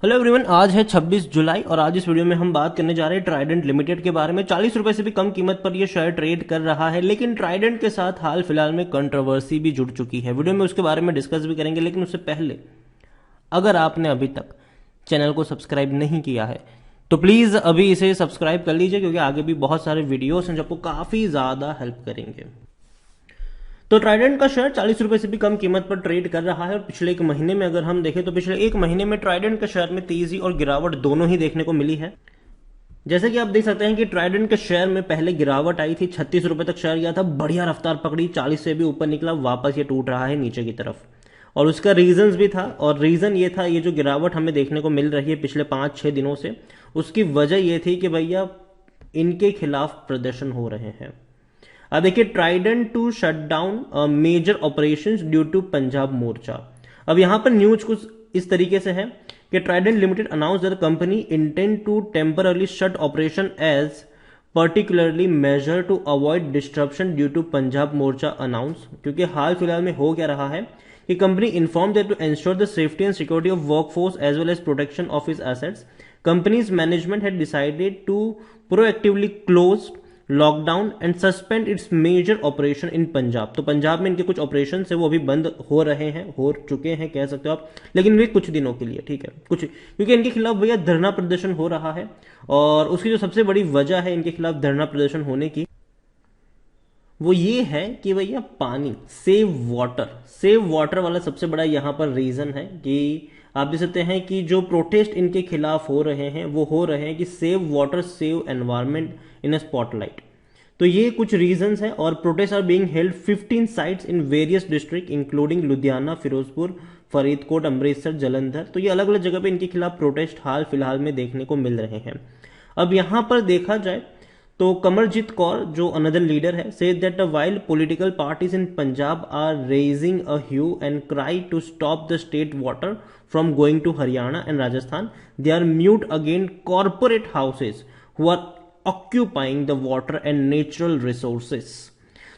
Hello everyone, आज है 26 जुलाई और आज इस वीडियो में हम बात करने जा रहे हैं ट्राइडेंट लिमिटेड के बारे में। 40 रुपए से भी कम कीमत पर यह शेयर ट्रेड कर रहा है, लेकिन ट्राइडेंट के साथ हाल फिलहाल में कंट्रोवर्सी भी जुड़ चुकी है। वीडियो में उसके बारे में डिस्कस भी करेंगे, लेकिन उससे पहले अगर आपने अभी तक चैनल को सब्सक्राइब नहीं किया है तो प्लीज अभी इसे सब्सक्राइब कर लीजिए, क्योंकि आगे भी बहुत सारे वीडियोस हैं जो आपको काफी ज्यादा हेल्प करेंगे। तो ट्राइडेंट का शेयर 40 रुपए से भी कम कीमत पर ट्रेड कर रहा है और पिछले एक महीने में अगर हम देखें तो पिछले एक महीने में ट्राइडेंट के शेयर में तेजी और गिरावट दोनों ही देखने को मिली है। जैसे कि आप देख सकते हैं कि ट्राइडेंट के शेयर में पहले गिरावट आई थी, 36 रुपए तक शेयर गया था, बढ़िया रफ्तार पकड़ी, 40 से भी ऊपर निकला, वापस ये टूट रहा है नीचे की तरफ। और उसका रीजंस भी था, और रीजन ये था, ये जो गिरावट हमें देखने को मिल रही है पिछले 5-6 दिनों से, उसकी वजह ये थी कि भैया इनके खिलाफ प्रदर्शन हो रहे हैं। अब देखिए, Trident to shut down major operations due to Punjab मोर्चा। अब यहां पर न्यूज कुछ इस तरीके से है कि Trident limited announce that the company intend to temporarily shut operation as particularly measure to avoid disruption due to Punjab Morcha announce. क्योंकि हाल फिलहाल में हो क्या रहा है कि company inform that to ensure the safety and security of workforce as well as protection of his assets, company's management had decided to proactively close lockdown and suspend its major operation in Punjab. तो पंजाब में इनके कुछ operation है वो अभी बंद हो रहे हैं, हो चुके हैं कह सकते हो आप, लेकिन वे कुछ दिनों के लिए, ठीक है, कुछ, क्योंकि इनके खिलाफ भैया धरना प्रदर्शन हो रहा है। और उसकी जो सबसे बड़ी वजह है इनके खिलाफ धरना प्रदर्शन होने की, वो ये है कि भैया पानी, सेव वाटर वाला सबसे बड़ा यहां पर रीजन है कि आप देख सकते हैं कि जो प्रोटेस्ट इनके खिलाफ हो रहे हैं वो हो रहे हैं कि save water save environment in a spotlight. तो ये कुछ रीजंस हैं, और protest are being held 15 sites in various district including Ludhiana, Firozpur, Faridkot, Amritsar, Jalandhar. तो ये अलग अलग जगह पे इनके खिलाफ प्रोटेस्ट हाल फिलहाल में देखने को मिल रहे हैं। अब यहां पर देखा जाए तो कमरजीत कौर जो अनदर लीडर है says that while political parties in Punjab are raising a hue and cry to stop the state water from going to Haryana and Rajasthan, they are mute again corporate houses who are occupying the water and natural resources.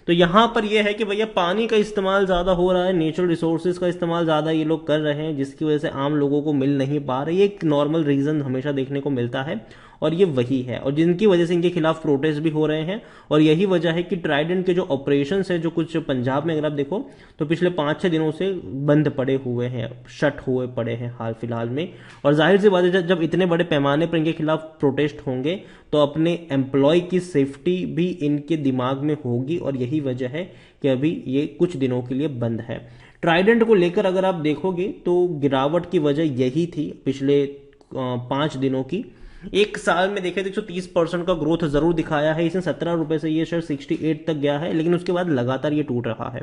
तो यहां पर यह है कि भैया पानी का इस्तेमाल ज्यादा हो रहा है, नेचुरल रिसोर्सेज का इस्तेमाल ज्यादा ये लोग कर रहे हैं, जिसकी वजह से आम लोगों को मिल नहीं पा रही। एक नॉर्मल रीजन हमेशा देखने को मिलता है और ये वही है, और जिनकी वजह से इनके खिलाफ प्रोटेस्ट भी हो रहे हैं। और यही वजह है कि ट्राइडेंट के जो ऑपरेशन है, जो कुछ पंजाब में अगर आप देखो तो पिछले 5-6 दिनों से बंद पड़े हुए हैं, शट हुए पड़े हैं हाल फिलहाल में। और जाहिर सी बात है, जब इतने बड़े पैमाने पर इनके खिलाफ प्रोटेस्ट होंगे तो अपने एम्प्लॉय की सेफ्टी भी इनके दिमाग में होगी, और यही वजह है कि अभी ये कुछ दिनों के लिए बंद है। ट्राइडेंट को लेकर अगर आप देखोगे तो गिरावट की वजह यही थी पिछले 5 दिनों की। एक साल में देखे तो 130% का ग्रोथ जरूर दिखाया है इसने। 17 रुपए से ये शेयर 68 तक गया है, लेकिन उसके बाद लगातार ये टूट रहा है।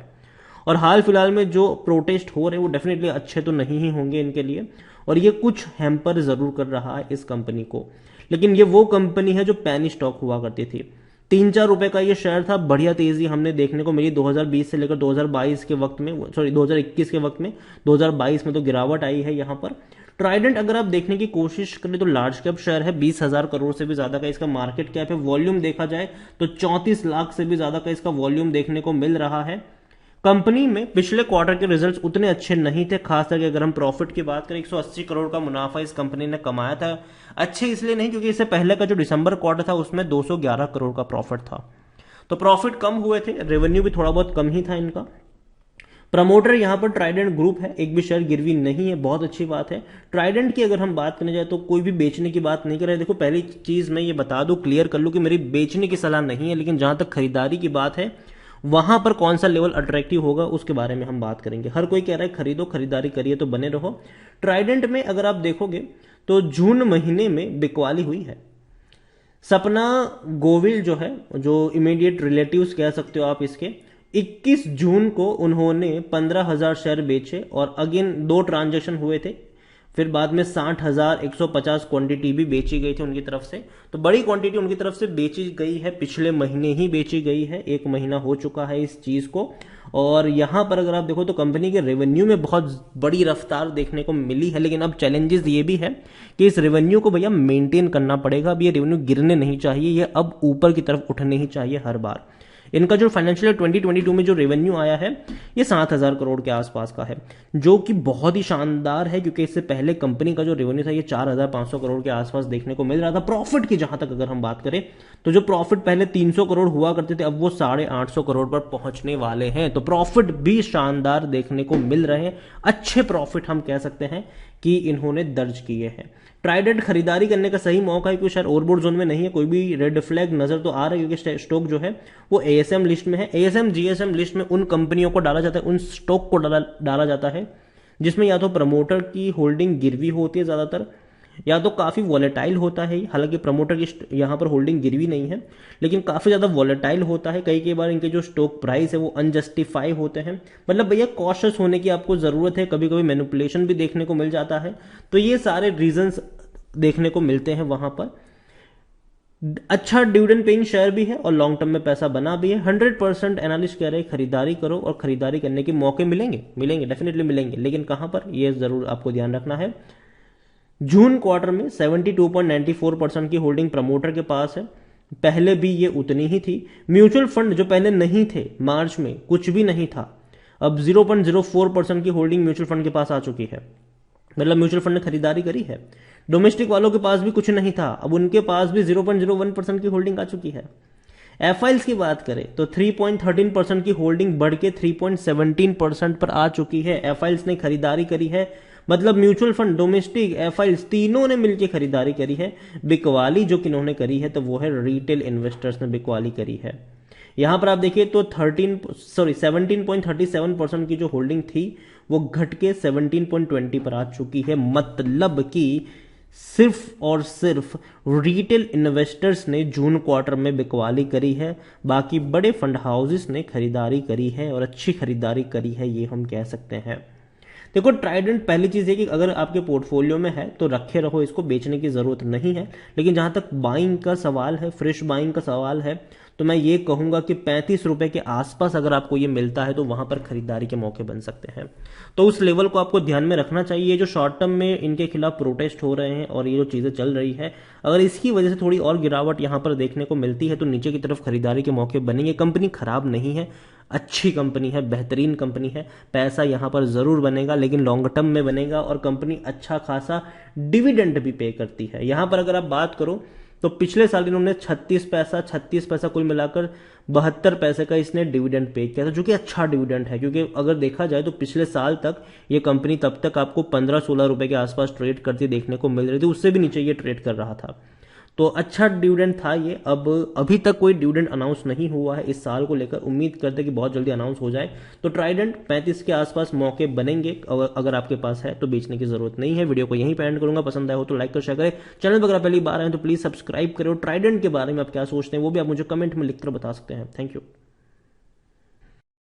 और हाल फिलहाल में जो प्रोटेस्ट हो रहे हैं वो डेफिनेटली अच्छे तो नहीं ही होंगे इनके लिए, और ये कुछ हैम्पर जरूर कर रहा है इस कंपनी को। लेकिन ये वो कंपनी है जो पैनी स्टॉक हुआ करती थी, 3-4 रुपए का ये शेयर था, बढ़िया तेजी हमने देखने को मिली 2020 से लेकर 2022 के वक्त में, सॉरी 2021 के वक्त में, 2022 में तो गिरावट आई है यहां पर। ट्राइडेंट अगर आप देखने की कोशिश करें तो लार्ज कैप शेयर है, 20,000 करोड़ से भी ज्यादा का इसका मार्केट कैप है। वॉल्यूम देखा जाए तो 34 लाख से भी ज्यादा का इसका वॉल्यूम देखने को मिल रहा है। कंपनी में पिछले क्वार्टर के रिजल्ट्स उतने अच्छे नहीं थे, खास करके अगर हम प्रॉफिट की बात करें 180 करोड़ का मुनाफा इस कंपनी ने कमाया था। अच्छे इसलिए नहीं क्योंकि इससे पहले का जो दिसंबर क्वार्टर था उसमें 211 करोड़ का प्रॉफिट था, तो प्रॉफिट कम हुए थे, रेवेन्यू भी थोड़ा बहुत कम ही था इनका। प्रमोटर यहां पर ट्राइडेंट ग्रुप है, एक भी शेयर गिरवी नहीं है, बहुत अच्छी बात है। ट्राइडेंट की अगर हम बात करने जाए तो कोई भी बेचने की बात नहीं कर रहे। देखो, पहली चीज मैं ये बता दूं, क्लियर कर लूं कि मेरी बेचने की सलाह नहीं है, लेकिन जहां तक खरीदारी की बात है वहां पर कौन सा लेवल अट्रैक्टिव होगा उसके बारे में हम बात करेंगे। हर कोई कह रहा है खरीदो, खरीदारी करिए, तो बने रहो। ट्राइडेंट में अगर आप देखोगे तो जून महीने में बिकवाली हुई है। सपना गोविल जो है, जो इमीडिएट रिलेटिव्स कह सकते हो आप इसके, 21 जून को उन्होंने 15,000 शेयर बेचे, और अगेन 2 ट्रांजैक्शन हुए थे। फिर बाद में 60,150 क्वांटिटी भी बेची गई थी उनकी तरफ से। तो बड़ी क्वांटिटी उनकी तरफ से बेची गई है, पिछले महीने ही बेची गई है, 1 महीना हो चुका है इस चीज को। और यहां पर अगर आप देखो तो कंपनी के रेवेन्यू में बहुत बड़ी रफ्तार देखने को मिली है, लेकिन अब चैलेंजेस ये भी है कि इस रेवेन्यू को भैया मेंटेन करना पड़ेगा। अब ये रेवेन्यू गिरने नहीं चाहिए, ये अब ऊपर की तरफ उठने ही चाहिए हर बार। इनका जो फाइनेंशियल ईयर 2022 में जो रेवेन्यू आया है ये 7,000 करोड़ के आसपास का है, जो कि बहुत ही शानदार है, क्योंकि इससे पहले कंपनी का जो रेवेन्यू था ये 4,500 करोड़ के आसपास देखने को मिल रहा था। प्रॉफिट की जहां तक अगर हम बात करें तो जो प्रॉफिट पहले 300 करोड़ हुआ करते थे अब वो 850 करोड़ पर पहुंचने वाले हैं। तो प्रॉफिट भी शानदार देखने को मिल रहे हैं, अच्छे प्रॉफिट हम कह सकते हैं कि इन्होंने दर्ज किए हैं। ट्राइडेंट खरीदारी करने का सही मौका है, क्योंकि शायद ओवरबोर्ड जोन में नहीं है, कोई भी रेड फ्लैग नजर तो आ रहा है, क्योंकि स्टॉक जो है वो एएसएम लिस्ट में है। एएसएम जीएसएम लिस्ट में उन कंपनियों को डाला जाता है, उन स्टॉक को डाला जाता है जिसमें या तो प्रमोटर की होल्डिंग गिरवी होती है ज्यादातर, या तो काफी वॉलेटाइल होता है। हालांकि प्रमोटर की यहां पर होल्डिंग गिरवी नहीं है, लेकिन काफी ज्यादा वॉलेटाइल होता है। कई बार इनके जो स्टॉक प्राइस है वो अनजस्टिफाई होते हैं। मतलब भैया कॉशियस होने की आपको जरूरत है, कभी कभी मैनिपुलेशन भी देखने को मिल जाता है। तो ये सारे रीजंस देखने को मिलते हैं वहां पर। अच्छा डिविडेंड पेइंग शेयर भी है और लॉन्ग टर्म में पैसा बना भी है। 100% एनालिस्ट कह रहे हैं खरीदारी करो, और खरीदारी करने के मौके मिलेंगे डेफिनेटली मिलेंगे, लेकिन कहां पर ये जरूर आपको ध्यान रखना है। जून क्वार्टर में 72.94% की होल्डिंग प्रमोटर के पास है, पहले भी ये उतनी ही थी। म्यूचुअल फंड जो पहले नहीं थे, मार्च में कुछ भी नहीं था, अब 0.04% की होल्डिंग म्यूचुअल फंड के पास आ चुकी है। मतलब म्यूचुअल फंड ने खरीदारी करी है। डोमेस्टिक वालों के पास भी कुछ नहीं था, अब उनके पास भी 0.01% की होल्डिंग आ चुकी है। एफआईएल्स की बात करें तो 3.13% की होल्डिंग बढ़ के 3.17% पर आ चुकी है। एफआईएल्स ने खरीदारी करी है, मतलब म्यूचुअल फंड, डोमेस्टिक, एफआईएल्स तीनों ने मिलकर खरीदारी करी है। बिकवाली जो किन्होंने करी है तो वो है रिटेल इन्वेस्टर्स ने बिकवाली करी है। यहां पर आप देखिए तो 17.37% की जो होल्डिंग थी वो घट के 17.20 पर आ चुकी है। मतलब कि सिर्फ और सिर्फ रिटेल इन्वेस्टर्स ने जून क्वार्टर में बिकवाली करी है, बाकी बड़े फंड हाउसेस ने खरीदारी करी है और अच्छी खरीदारी करी है, ये हम कह सकते हैं। देखो ट्राइडेंट पहली चीज है कि अगर आपके पोर्टफोलियो में है तो रखे रहो, इसको बेचने की जरूरत नहीं है। लेकिन जहां तक बाइंग का सवाल है, फ्रेश बाइंग का सवाल है, तो मैं ये कहूंगा कि 35 रुपए के आसपास अगर आपको ये मिलता है तो वहां पर खरीदारी के मौके बन सकते हैं। तो उस लेवल को आपको ध्यान में रखना चाहिए। ये जो शॉर्ट टर्म में इनके खिलाफ प्रोटेस्ट हो रहे हैं और ये जो चीजें चल रही है, अगर इसकी वजह से थोड़ी और गिरावट यहां पर देखने को मिलती है तो नीचे की तरफ खरीदारी के मौके बनेंगे। कंपनी खराब नहीं है, अच्छी कंपनी है, बेहतरीन कंपनी है, पैसा यहां पर जरूर बनेगा, लेकिन लॉन्ग टर्म में बनेगा। और कंपनी अच्छा खासा डिविडेंड भी पे करती है। यहां पर अगर आप बात करो तो पिछले साल इन्होंने 36 पैसा कुल मिलाकर 72 पैसे का इसने डिविडेंड पे किया था, जो कि अच्छा डिविडेंड है। क्योंकि अगर देखा जाए तो पिछले साल तक ये कंपनी तब तक आपको 15-16 रुपए के आसपास ट्रेड करती देखने को मिल रही थी, उससे भी नीचे ये ट्रेड कर रहा था। तो अच्छा डिविडेंड था ये। अब अभी तक कोई डिविडेंड अनाउंस नहीं हुआ है इस साल को लेकर, उम्मीद करते हैं कि बहुत जल्दी अनाउंस हो जाए। तो ट्राइडेंट 35 के आसपास मौके बनेंगे, अगर आपके पास है तो बेचने की जरूरत नहीं है। वीडियो को यहीं पे एंड करूंगा, पसंद आया हो तो लाइक कर शेयर करें। चैनल पर अगर पहली बार आए तो प्लीज सब्सक्राइब करें। ट्राइडेंट के बारे में आप क्या सोचते हैं वो भी आप मुझे कमेंट में लिखकर बता सकते हैं। Thank you.